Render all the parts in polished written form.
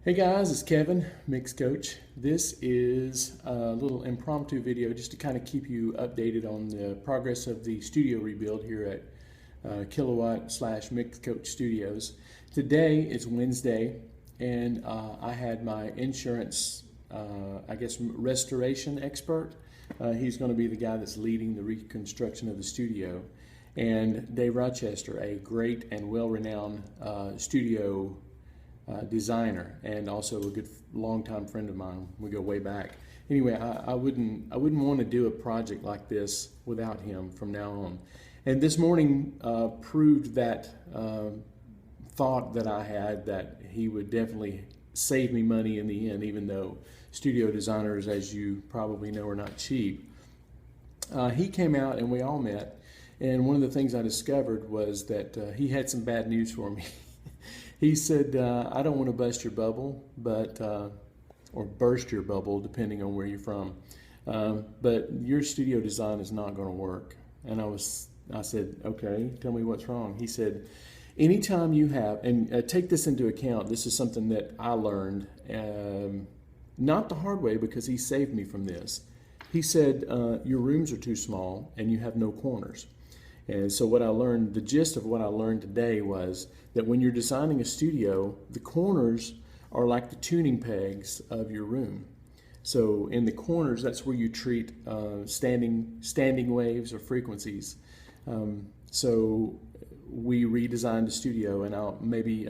Hey guys, it's Kevin, MixCoach. This is a little impromptu video just to kind of keep you updated on the progress of the studio rebuild here at Kilowatt/MixCoach Studios. Today is Wednesday, and I had my insurance, restoration expert. He's going to be the guy that's leading the reconstruction of the studio. And Dave Rochester, a great and well-renowned studio designer and also a good longtime friend of mine. We go way back. Anyway, I wouldn't want to do a project like this without him from now on. And this morning proved that thought that I had, that he would definitely save me money in the end, even though studio designers, as you probably know, are not cheap. He came out and we all met, and one of the things I discovered was that he had some bad news for me. He said, I don't want to bust your bubble, or burst your bubble, depending on where you're from, but your studio design is not going to work. And I said, okay, tell me what's wrong. He said, anytime you have, and take this into account, this is something that I learned, not the hard way, because he saved me from this. He said, your rooms are too small and you have no corners. And so what I learned, the gist of what I learned today was that when you're designing a studio, the corners are like the tuning pegs of your room. So in the corners, that's where you treat standing waves or frequencies. So we redesigned the studio, and I'll maybe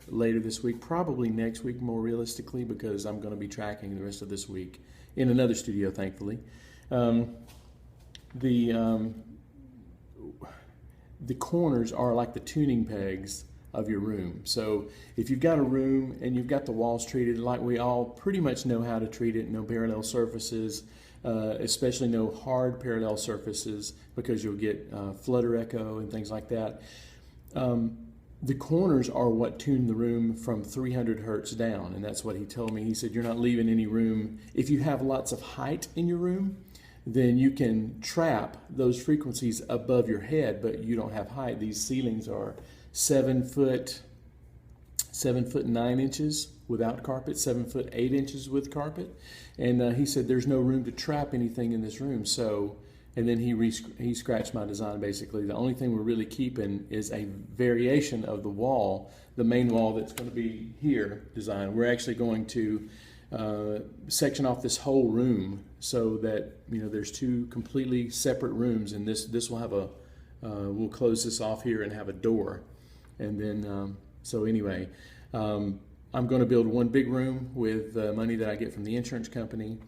later this week, probably next week more realistically, because I'm going to be tracking the rest of this week in another studio, thankfully. The corners are like the tuning pegs of your room. So if you've got a room and you've got the walls treated like we all pretty much know how to treat it, no parallel surfaces, especially no hard parallel surfaces, because you'll get flutter echo and things like that. The corners are what tune the room from 300 hertz down, and that's what he told me. He said, you're not leaving any room. If you have lots of height in your room, then you can trap those frequencies above your head, but you don't have height. These ceilings are 7 foot 9 inches without carpet, 7 foot 8 inches with carpet. And he said there's no room to trap anything in this room. So, and then he scratched my design basically. The only thing we're really keeping is a variation of the wall, the main wall that's going to be here design. We're actually going to section off this whole room so that, you know, there's two completely separate rooms, and this will have a we'll close this off here and have a door. And then so anyway, I'm going to build one big room with money that I get from the insurance company,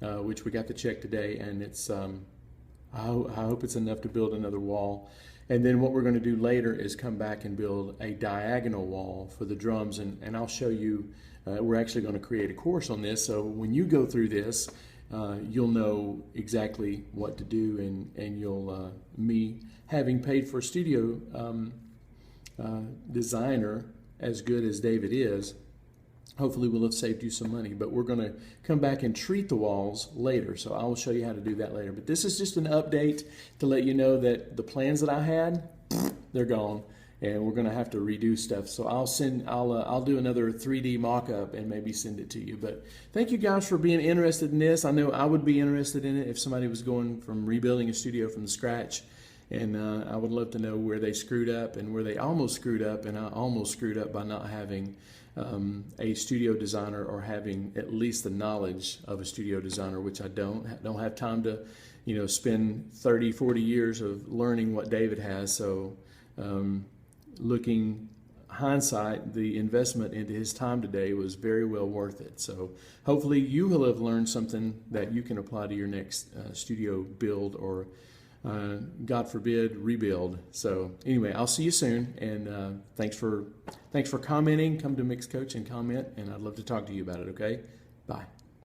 which we got the check today, and it's I hope it's enough to build another wall. And then what we're going to do later is come back and build a diagonal wall for the drums, and I'll show you. We're actually going to create a course on this, so when you go through this, you'll know exactly what to do, and you'll, me having paid for a studio designer as good as David is, hopefully we'll have saved you some money. But we're going to come back and treat the walls later, so I will show you how to do that later. But this is just an update to let you know that the plans that I had, they're gone, and we're going to have to redo stuff. So I'll do another 3D mock-up and maybe send it to you. But thank you guys for being interested in this. I know I would be interested in it if somebody was going from rebuilding a studio from scratch. And I would love to know where they screwed up and where they almost screwed up. And I almost screwed up by not having a studio designer, or having at least the knowledge of a studio designer, which I don't have time to, you know, spend 30, 40 years of learning what David has. So looking hindsight, the investment into his time today was very well worth it. So hopefully you will have learned something that you can apply to your next studio build, or God forbid, rebuild. So anyway, I'll see you soon, and thanks for commenting. Come to MixCoach and comment, and I'd love to talk to you about it. Okay, bye.